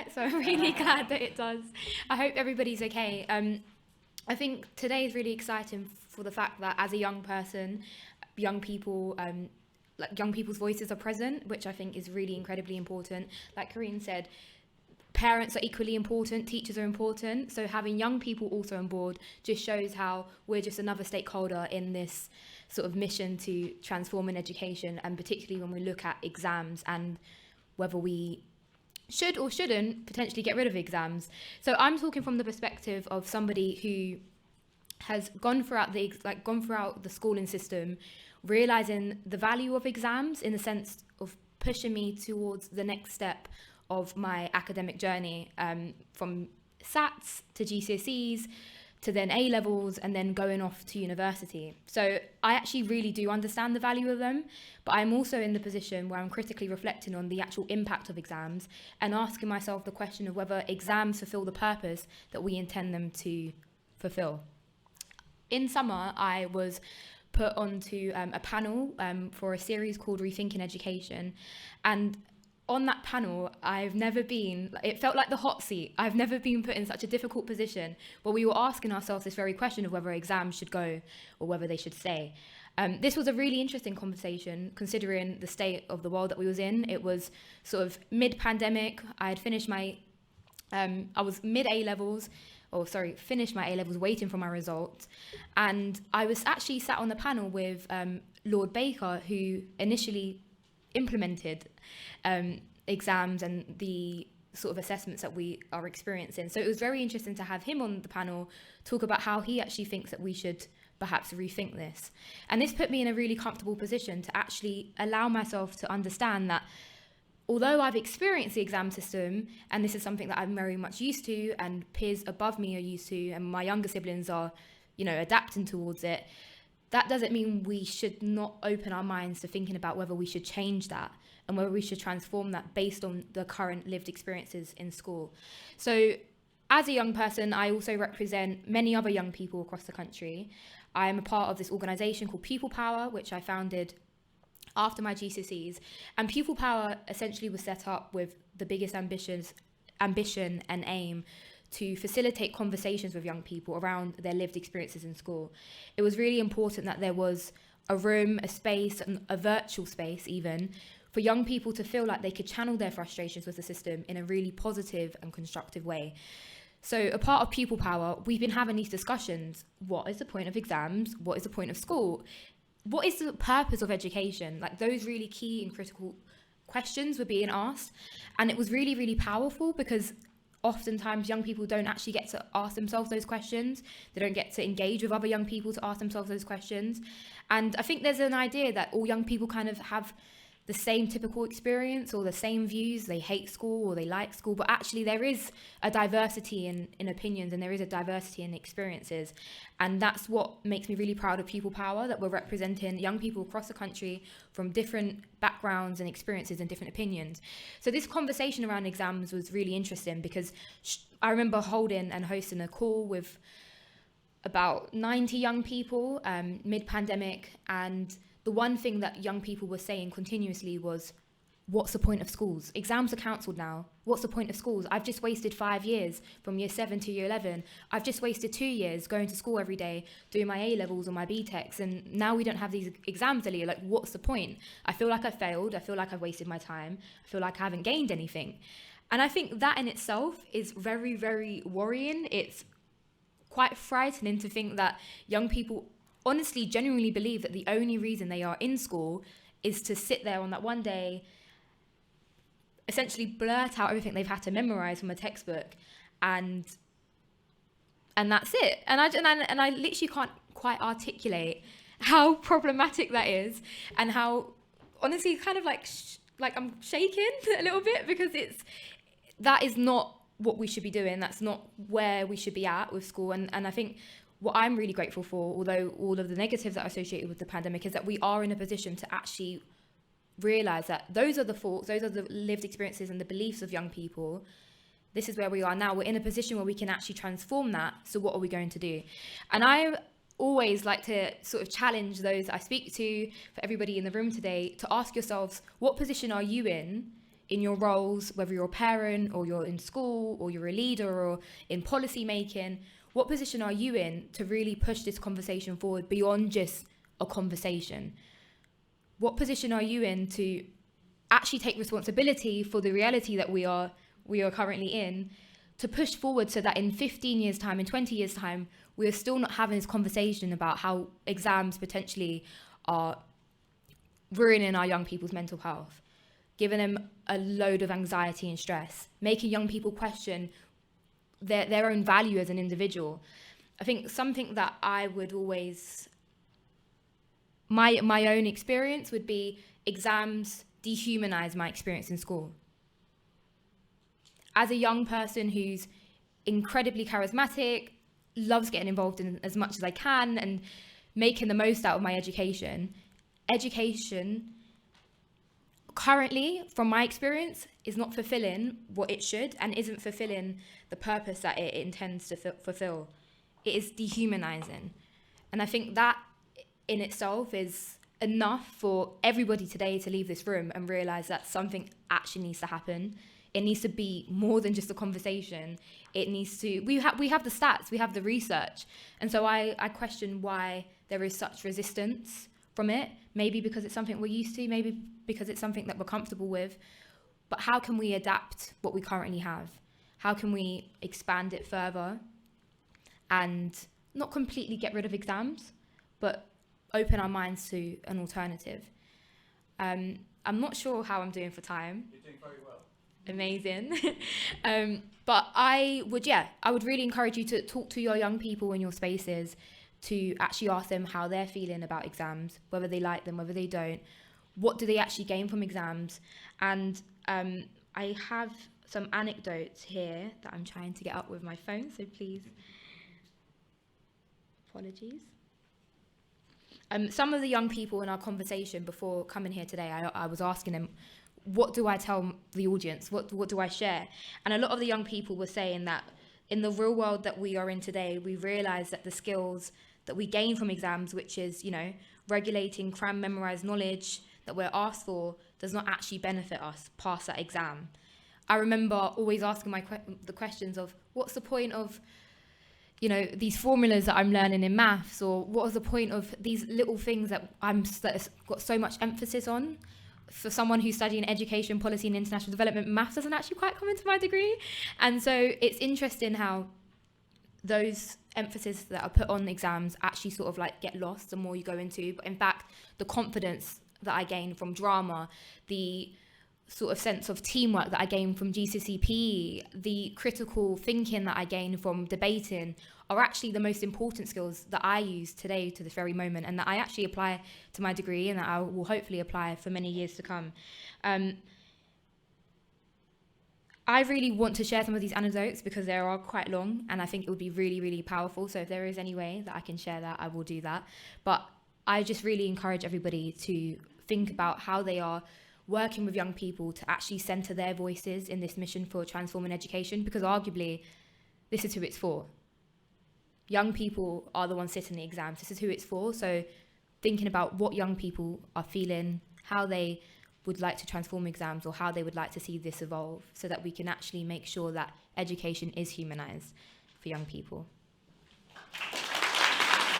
right, so I'm really glad that it does. I hope everybody's okay. I think today is really exciting for the fact that as a young person, young people, young people's voices are present, which I think is really incredibly important. Like Karine said, parents are equally important, teachers are important. So having young people also on board just shows how we're just another stakeholder in this sort of mission to transform in education, and particularly when we look at exams and whether we should or shouldn't potentially get rid of exams. So I'm talking from the perspective of somebody who has gone throughout the schooling system, realizing the value of exams in the sense of pushing me towards the next step of my academic journey, from SATs to GCSEs to then A levels and then going off to university. So I actually really do understand the value of them, but I'm also in the position where I'm critically reflecting on the actual impact of exams and asking myself the question of whether exams fulfill the purpose that we intend them to fulfill. In summer, I was put onto a panel for a series called Rethinking Education, and on that panel, it felt like the hot seat. I've never been put in such a difficult position where we were asking ourselves this very question of whether exams should go or whether they should stay. This was a really interesting conversation considering the state of the world that we was in. It was sort of mid-pandemic. I had finished I was finished my A-levels waiting for my results. And I was actually sat on the panel with Lord Baker, who initially implemented exams and the sort of assessments that we are experiencing. So it was very interesting to have him on the panel talk about how he actually thinks that we should perhaps rethink this. And this put me in a really comfortable position to actually allow myself to understand that although I've experienced the exam system, and this is something that I'm very much used to and peers above me are used to, and my younger siblings are, adapting towards it, that doesn't mean we should not open our minds to thinking about whether we should change that and whether we should transform that based on the current lived experiences in school. So as a young person, I also represent many other young people across the country. I am a part of this organisation called Pupil Power, which I founded after my GCSEs. And Pupil Power essentially was set up with the biggest ambition and aim to facilitate conversations with young people around their lived experiences in school. It was really important that there was a room, a space, a virtual space even, for young people to feel like they could channel their frustrations with the system in a really positive and constructive way. So a part of Pupil Power, we've been having these discussions. What is the point of exams? What is the point of school? What is the purpose of education? Like, those really key and critical questions were being asked. And it was really, really powerful because oftentimes young people don't actually get to ask themselves those questions. They don't get to engage with other young people to ask themselves those questions. And I think there's an idea that all young people kind of have the same typical experience or the same views. They hate school or they like school, but actually there is a diversity in opinions and there is a diversity in experiences. And that's what makes me really proud of Pupil Power, that we're representing young people across the country from different backgrounds and experiences and different opinions. So this conversation around exams was really interesting because I remember holding and hosting a call with about 90 young people mid-pandemic, and the one thing that young people were saying continuously was, what's the point of schools? Exams are cancelled now. What's the point of schools? I've just wasted 5 years from year 7 to year 11. I've just wasted 2 years going to school every day, doing my A-levels or my B-Techs, and now we don't have these exams, Aliyah. Like, what's the point? I feel like I failed. I feel like I've wasted my time. I feel like I haven't gained anything. And I think that in itself is very, very worrying. It's quite frightening to think that young people honestly genuinely believe that the only reason they are in school is to sit there on that one day, essentially blurt out everything they've had to memorize from a textbook, and that's it. And I literally can't quite articulate how problematic that is, and how honestly kind of like I'm shaking a little bit, because that is not what we should be doing. That's not where we should be at with school. And I think what I'm really grateful for, although all of the negatives that are associated with the pandemic, is that we are in a position to actually realize that those are the faults, those are the lived experiences and the beliefs of young people. This is where we are now. We're in a position where we can actually transform that. So what are we going to do? And I always like to sort of challenge those I speak to, for everybody in the room today, to ask yourselves, what position are you in in your roles, whether you're a parent or you're in school or you're a leader or in policy making, what position are you in to really push this conversation forward beyond just a conversation? What position are you in to actually take responsibility for the reality that we are currently in, to push forward so that in 15 years' time, in 20 years' time, we're still not having this conversation about how exams potentially are ruining our young people's mental health, giving them a load of anxiety and stress, making young people question their own value as an individual. I think something that I would always, my own experience would be exams dehumanize my experience in school. As a young person who's incredibly charismatic, loves getting involved in as much as I can and making the most out of my education currently, from my experience, is not fulfilling what it should and isn't fulfilling the purpose that it intends to fulfill. It is dehumanizing. And I think that in itself is enough for everybody today to leave this room and realize that something actually needs to happen. It needs to be more than just a conversation. It needs to, we have the stats, we have the research. And so I question why there is such resistance from it. Maybe because it's something we're used to, maybe because it's something that we're comfortable with. But how can we adapt what we currently have? How can we expand it further and not completely get rid of exams, but open our minds to an alternative? I'm not sure how I'm doing for time. You're doing very well. Amazing. But I would really encourage you to talk to your young people in your spaces, to actually ask them how they're feeling about exams, whether they like them, whether they don't, what do they actually gain from exams. And I have some anecdotes here that I'm trying to get up with my phone, so please, apologies. Some of the young people in our conversation before coming here today, I was asking them, what do I tell the audience? What do I share? And a lot of the young people were saying that in the real world that we are in today, we realize that the skills that we gain from exams, which is, regulating cram memorized knowledge that we're asked for, does not actually benefit us past that exam. I remember always asking the questions of, what's the point of, these formulas that I'm learning in maths, or what is the point of these little things that that's got so much emphasis on? For someone who's studying education, policy and international development, maths doesn't actually quite come into my degree. And so it's interesting how those emphasis that are put on exams actually sort of like get lost the more you go into. But in fact, the confidence that I gain from drama, the sort of sense of teamwork that I gain from GCSE, the critical thinking that I gain from debating are actually the most important skills that I use today to this very moment, and that I actually apply to my degree and that I will hopefully apply for many years to come. I really want to share some of these anecdotes because they are quite long and I think it would be really, really powerful. So if there is any way that I can share that, I will do that. But I just really encourage everybody to think about how they are working with young people to actually centre their voices in this mission for transforming education, because arguably this is who it's for. Young people are the ones sitting the exams. This is who it's for. So thinking about what young people are feeling, how they would like to transform exams, or how they would like to see this evolve, so that we can actually make sure that education is humanised for young people.